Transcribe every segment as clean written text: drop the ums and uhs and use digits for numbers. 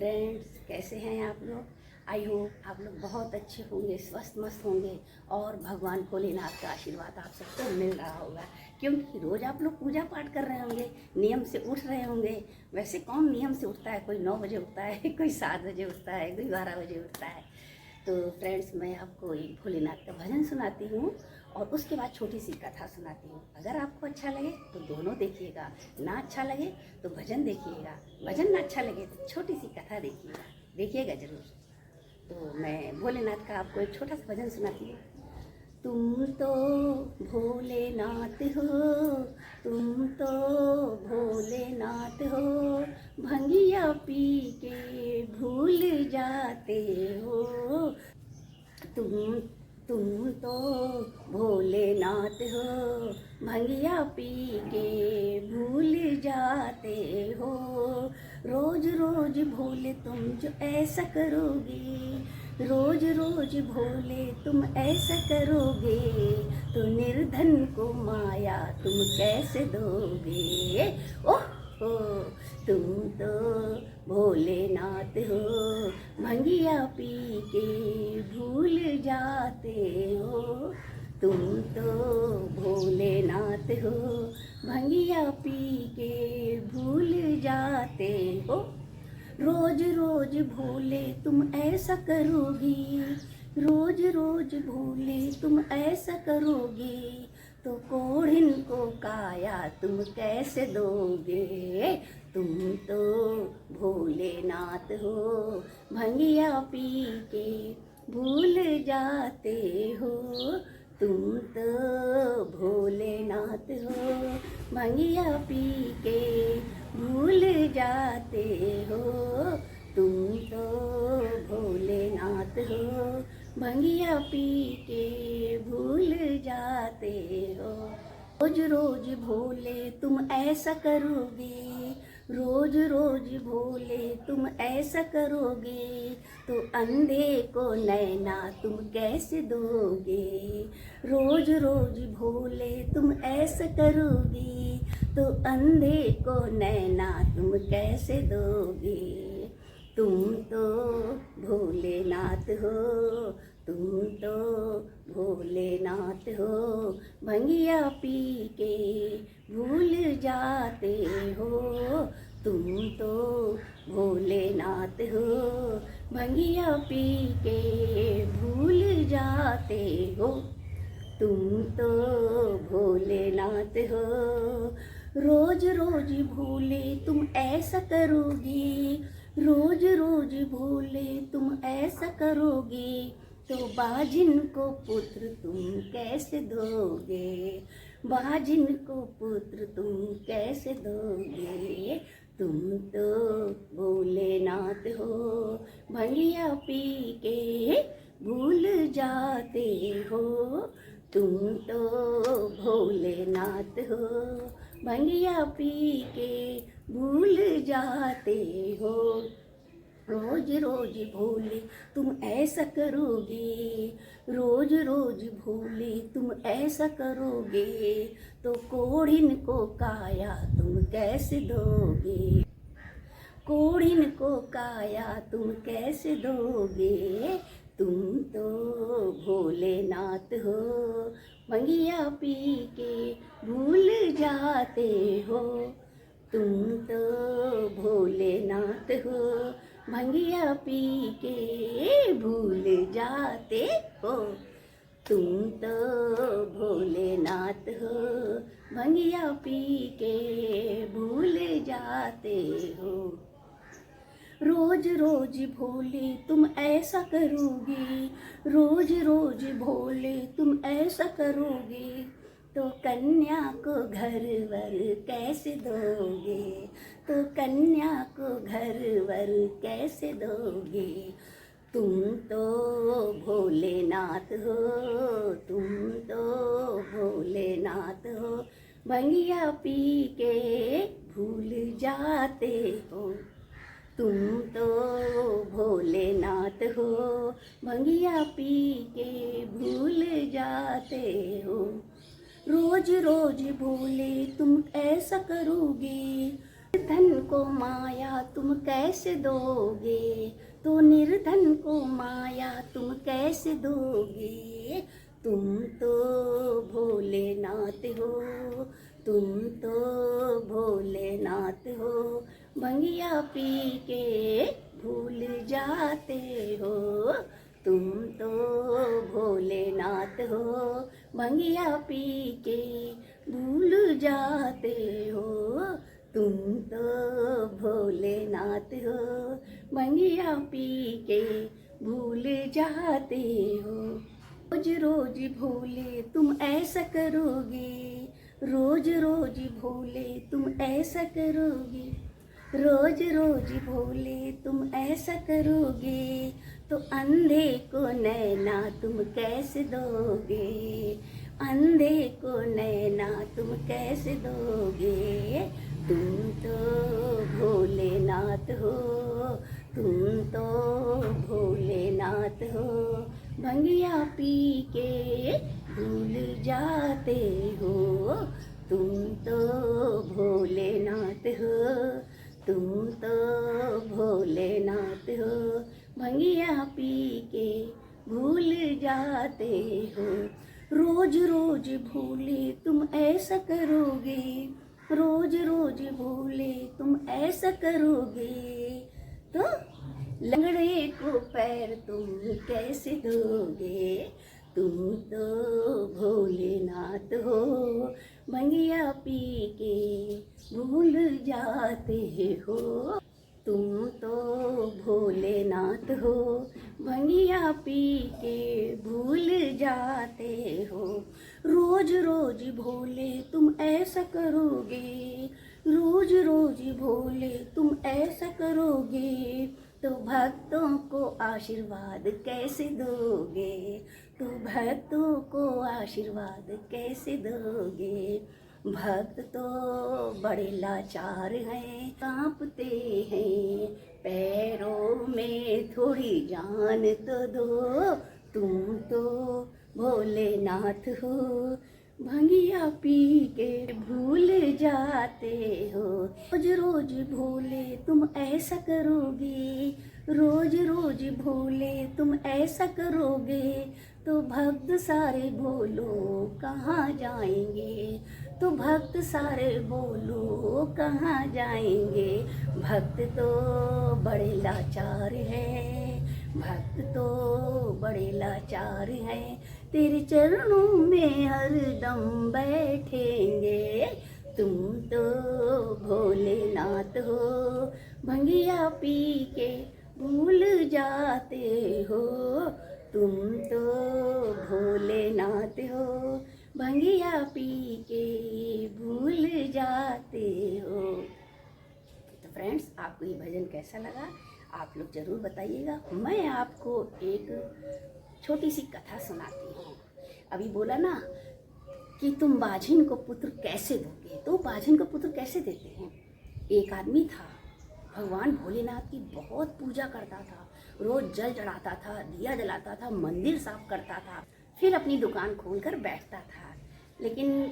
Friends, कैसे हैं आप लोग। आई होप आप लोग बहुत अच्छे होंगे, स्वस्थ मस्त होंगे और भगवान भोलेनाथ का आशीर्वाद आप सबको मिल रहा होगा, क्योंकि रोज़ आप लोग पूजा पाठ कर रहे होंगे, नियम से उठ रहे होंगे। वैसे कौन नियम से उठता है? कोई 9 बजे उठता है, कोई 7 बजे उठता है, कोई 12 बजे उठता है। तो फ्रेंड्स, मैं आपको एक भोलेनाथ का भजन सुनाती हूँ और उसके बाद छोटी सी कथा सुनाती हूँ। अगर आपको अच्छा लगे तो दोनों देखिएगा, ना अच्छा लगे तो भजन देखिएगा, भजन ना अच्छा लगे तो छोटी सी कथा देखिएगा ज़रूर। तो मैं भोलेनाथ का आपको एक छोटा सा भजन सुनाती हूँ। तुम तो भोलेनाथ हो, तुम तो भोलेनाथ हो, भंगिया पी के भूल जाते हो। तुम तुम तो भोलेनाथ हो, भंगिया पी के भूल जाते हो। रोज रोज भोले तुम जो ऐसा करोगे, रोज रोज भोले तुम ऐसा करोगे, तो निर्धन को माया तुम कैसे दोगे। ओह हो, तुम तो भोलेनाथ हो, भंगिया पी के भूल जाते हो। तुम तो भोलेनाथ हो, भंगिया पी के भूल जाते हो। रोज रोज भोले तुम ऐसा करोगी, रोज रोज भोले तुम ऐसा करोगे, तो कोढ़िन को काया तुम कैसे दोगे। तुम तो भोलेनाथ हो, भंगिया पी के भूल जाते हो। तुम तो भोलेनाथ हो, भंगिया पी के भूल जाते हो। तुम तो भोलेनाथ हो, भंगिया पी के भूल जाते हो। रोज रोज भोले तुम ऐसा करोगे, रोज रोज भोले तुम ऐसा करोगे, तो अंधे को नैना तुम कैसे दोगे। रोज रोज भोले तुम ऐसा करोगे, तो अंधे को नैना तुम कैसे दोगे। तुम तो भोलेनाथ हो, तुम तो भोलेनाथ हो, भंगिया पी के भूल जाते हो। तुम तो भोलेनाथ हो, भंगिया पी के भूल जाते हो। तुम तो भोलेनाथ हो, रोज रोज भोले तुम ऐसा करोगे, रोज रोज भोले तुम ऐसा करोगे, तो बाजिन को पुत्र तुम कैसे दोगे। बाजिन को पुत्र तुम कैसे दोगे। तुम तो भोलेनाथ हो, भंगिया पी के भूल जाते हो। तुम तो भोलेनाथ हो, भंगिया पी के भूल जाते हो। रोज रोज भोले तुम ऐसा करोगे, रोज रोज भोले तुम ऐसा करोगे, तो कोढ़िन को काया तुम कैसे दोगे। कोढ़िन को काया तुम कैसे दोगे। तुम तो भोलेनाथ हो, भंगिया पी के भूल जाते हो। तुम तो भोलेनाथ हो, भंगिया पी के भूल जाते हो। तुम तो भोलेनाथ हो, भंगिया पी के भूल जाते हो। रोज रोज भोले तुम ऐसा करोगे, रोज रोज भोले तुम ऐसा करोगे, तो कन्या को घर वर कैसे दोगे। तो कन्या को घर वर कैसे दोगे। तुम तो भोलेनाथ हो, तुम तो भोलेनाथ हो, भंगिया पी के भूल जाते हो। तुम तो भोलेनाथ हो, भंगिया पी के भूल जाते हो। रोज रोज भोले तुम ऐसा करोगे, धन को माया तुम कैसे दोगे, तो निर्धन को माया तुम कैसे दोगे। तुम तो भोलेनाथ हो, तुम तो भोलेनाथ हो, भंगिया पी के भूल जाते हो। तुम तो भोलेनाथ हो, भंगिया पी के भूल जाते हो। तुम तो भोलेनाथ हो, भंगिया पी के भूल जाते हो। रोज रोज भोले तुम ऐसा करोगे, रोज रोज भोले तुम ऐसा करोगे, रोज रोज भोले तुम ऐसा करोगे, तो अंधे को नैना तुम कैसे दोगे, अंधे को नैना तुम कैसे दोगे। तुम तो भोलेनाथ हो, तुम तो भोलेनाथ हो, भंगिया पी के भूल जाते हो। तुम तो भोलेनाथ हो, तुम तो भोलेनाथ हो, भंगिया पी के भूल जाते हो। रोज रोज भोले तुम ऐसा करोगे, रोज रोज भोले तुम ऐसा करोगे, तो लंगड़े को पैर तुम कैसे दोगे। तुम तो भोलेनाथ हो, भंगिया पी के भूल जाते हो। तुम तो भोलेनाथ हो, भंगिया पी के भूल जाते हो। रोज रोज भोले तुम ऐसा करोगे, रोज रोज भोले तुम ऐसा करोगे, तो भक्तों को आशीर्वाद कैसे दोगे, तो भक्तों को आशीर्वाद कैसे दोगे। भक्त तो बड़े लाचार हैं, कांपते हैं, पैरों में थोड़ी जान तो दो। तुम तो भोलेनाथ हो, भंगिया पी के भूल जाते हो। रोज रोज भोले तुम ऐसा करोगे, रोज रोज भोले तुम ऐसा करोगे, तो भक्त सारे बोलो कहाँ जाएंगे, तो भक्त सारे बोलो कहाँ जाएंगे। भक्त तो बड़े लाचार हैं, भक्त तो बड़े लाचार हैं, तेरे चरणों में हरदम बैठेंगे। तुम तो भोलेनाथ हो, भंगिया पी के भूल जाते हो। तुम तो भोलेनाथ हो, भंगिया पी के भूल जाते हो। तो फ्रेंड्स, आपको ये भजन कैसा लगा आप लोग ज़रूर बताइएगा। मैं आपको एक छोटी सी कथा सुनाती हूँ। अभी बोला ना कि तुम बाझिन को पुत्र कैसे दोगे, तो बाझिन को पुत्र कैसे देते हैं। एक आदमी था, भगवान भोलेनाथ की बहुत पूजा करता था, रोज जल चढ़ाता था, दिया जलाता था, मंदिर साफ करता था, फिर अपनी दुकान खोलकर बैठता था। लेकिन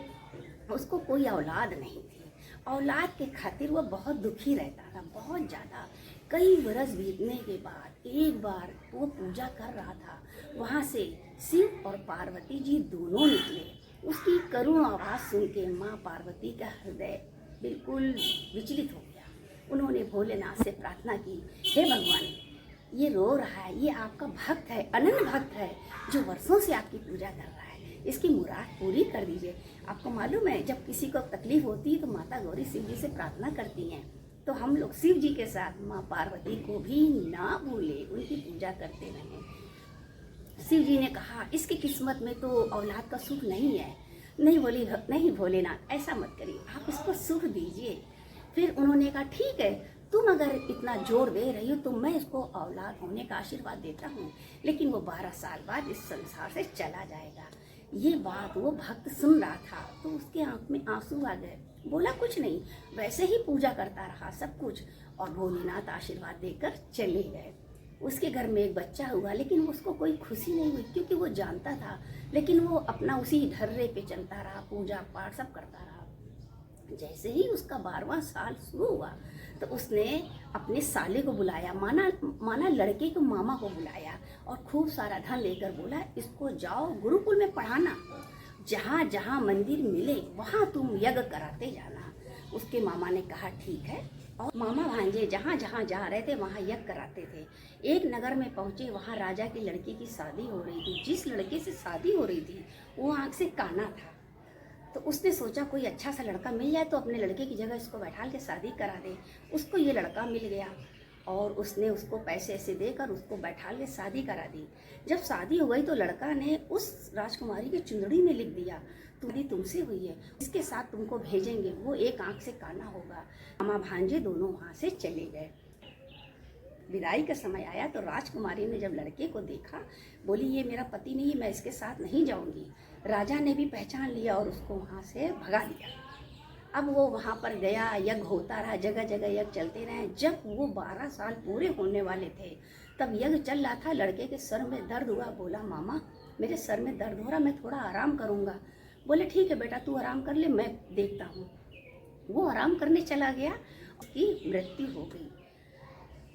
उसको कोई औलाद नहीं थी। औलाद के खातिर वो बहुत दुखी रहता था, बहुत ज़्यादा। कई बरस बीतने के बाद एक बार वो पूजा कर रहा था, वहाँ से शिव और पार्वती जी दोनों निकले। उसकी करुण आवाज़ सुन के माँ पार्वती का हृदय बिल्कुल विचलित हो गया। उन्होंने भोलेनाथ से प्रार्थना की, हे भगवान, ये रो रहा है, ये आपका भक्त है, अनन्य भक्त है, जो वर्षों से आपकी पूजा कर रहा है, इसकी मुराद पूरी कर दीजिए। आपको मालूम है, जब किसी को तकलीफ होती है तो माता गौरी शिव जी से प्रार्थना करती हैं। तो हम लोग शिव जी के साथ माँ पार्वती को भी ना भूले, उनकी पूजा करते रहें। शिव जी ने कहा, इसकी किस्मत में तो औलाद का सुख नहीं है। नहीं भोलेनाथ, ऐसा मत करिए, आप इसको सुख दीजिए। फिर उन्होंने कहा, ठीक है, तुम अगर इतना जोर दे रही हो तो मैं इसको औलाद होने का आशीर्वाद देता हूँ, लेकिन वो 12 साल बाद इस संसार से चला जाएगा। ये बात वो भक्त सुन रहा था तो उसके आंख में आंसू आ गए। बोला कुछ नहीं, वैसे ही पूजा करता रहा सब कुछ, और भोलेनाथ आशीर्वाद देकर चले गए। उसके घर में एक बच्चा हुआ, लेकिन उसको कोई खुशी नहीं हुई, क्योंकि वो जानता था। लेकिन वो अपना उसी ढर्रे पे चलता रहा, पूजा पाठ सब करता रहा। जैसे ही उसका 12वां साल शुरू हुआ तो उसने अपने साले को बुलाया, माना माना लड़के को मामा को बुलाया और खूब सारा धन लेकर बोला इसको जाओ गुरुकुल में पढ़ाना, जहाँ जहाँ मंदिर मिले वहाँ तुम यज्ञ कराते जाना। उसके मामा ने कहा ठीक है, और मामा भांजे जहाँ जहाँ जा रहे थे वहाँ यज्ञ कराते थे। एक नगर में पहुँचे, वहाँ राजा की लड़की की शादी हो रही थी। जिस लड़के से शादी हो रही थी वो आँख से काना था, तो उसने सोचा कोई अच्छा सा लड़का मिल जाए तो अपने लड़के की जगह इसको बैठा के शादी करा दे। उसको ये लड़का मिल गया और उसने उसको पैसे ऐसे देकर उसको बैठा के शादी करा दी। जब शादी हो गई तो लड़का ने उस राजकुमारी की चुंदड़ी में लिख दिया तुम्हारी तुमसे हुई है, इसके साथ तुमको भेजेंगे, वो एक आंख से काना होगा। मामा भांजे दोनों वहाँ से चले गए। विदाई का समय आया तो राजकुमारी ने जब लड़के को देखा बोली ये मेरा पति नहीं है, मैं इसके साथ नहीं जाऊंगी। राजा ने भी पहचान लिया और उसको वहाँ से भगा दिया। अब वो वहाँ पर गया, यज्ञ होता रहा, जगह जगह यज्ञ चलते रहे। जब वो 12 साल पूरे होने वाले थे तब यज्ञ चल रहा था, लड़के के सर में दर्द हुआ। बोला मामा मेरे सर में दर्द हो रहा, मैं थोड़ा आराम करूँगा। बोले ठीक है बेटा तू आराम कर ले, मैं देखता हूँ। वो आराम करने चला गया, उसकी मृत्यु हो गई।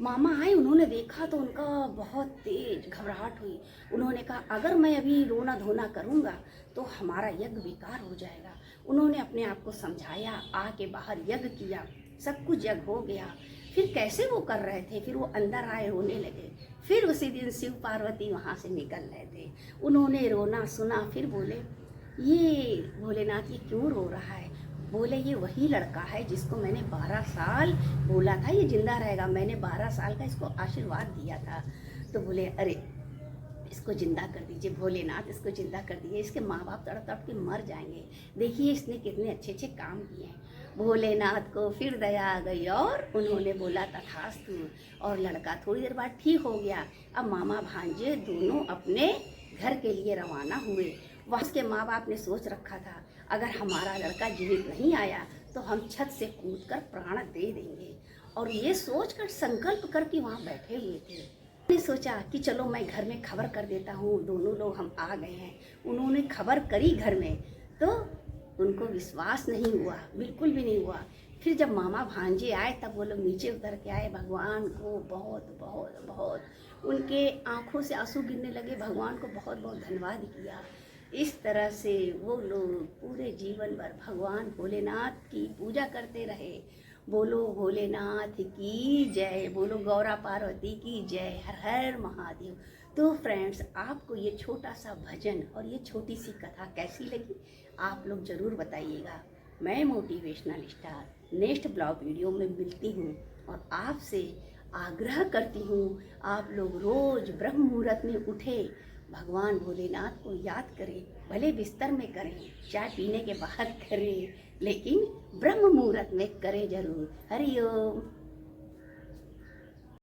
मामा आए, उन्होंने देखा तो उनका बहुत तेज घबराहट हुई। उन्होंने कहा अगर मैं अभी रोना धोना करूँगा तो हमारा यज्ञ बेकार हो जाएगा। उन्होंने अपने आप को समझाया, आके बाहर यज्ञ किया, सब कुछ यज्ञ हो गया। फिर कैसे वो कर रहे थे, फिर वो अंदर आए, रोने लगे। फिर उसी दिन शिव पार्वती वहाँ से निकल रहे थे, उन्होंने रोना सुना। फिर बोले ये भोलेनाथ ये क्यों रो रहा है? बोले ये वही लड़का है जिसको मैंने 12 साल बोला था ये जिंदा रहेगा, मैंने 12 साल का इसको आशीर्वाद दिया था। तो बोले अरे इसको जिंदा कर दीजिए भोलेनाथ, इसको जिंदा कर दीजिए, इसके माँ बाप तड़प तड़प के मर जाएंगे, देखिए इसने कितने अच्छे अच्छे काम किए हैं। भोलेनाथ को फिर दया आ गई और उन्होंने बोला तथास्तु, और लड़का थोड़ी देर बाद ठीक हो गया। अब मामा भांजे दोनों अपने घर के लिए रवाना हुए। वहाँ के माँ बाप ने सोच रखा था अगर हमारा लड़का जीवित नहीं आया तो हम छत से कूदकर प्राण दे देंगे, और ये सोचकर संकल्प करके वहाँ बैठे हुए थे। उन्होंने सोचा कि चलो मैं घर में खबर कर देता हूँ, दोनों लोग हम आ गए हैं। उन्होंने खबर करी घर में तो उनको विश्वास नहीं हुआ, बिल्कुल भी नहीं हुआ। फिर जब मामा भांजे आए तब वो लोग नीचे उतर के आए, भगवान को बहुत बहुत बहुत उनके आँखों से आंसू गिरने लगे, भगवान को बहुत बहुत धन्यवाद किया। इस तरह से वो लोग पूरे जीवन भर भगवान भोलेनाथ की पूजा करते रहे। बोलो भोलेनाथ की जय, बोलो गौरा पार्वती की जय, हर हर महादेव। तो फ्रेंड्स आपको ये छोटा सा भजन और ये छोटी सी कथा कैसी लगी आप लोग ज़रूर बताइएगा। मैं motivational star next blog video में मिलती हूँ और आपसे आग्रह करती हूँ आप लोग रोज़ ब्रह्म मुहूर्त में उठे, भगवान भोलेनाथ को याद करें, भले बिस्तर में करें, चाय पीने के बाद करें, लेकिन ब्रह्म मुहूर्त में करें जरूर। हरि ओम।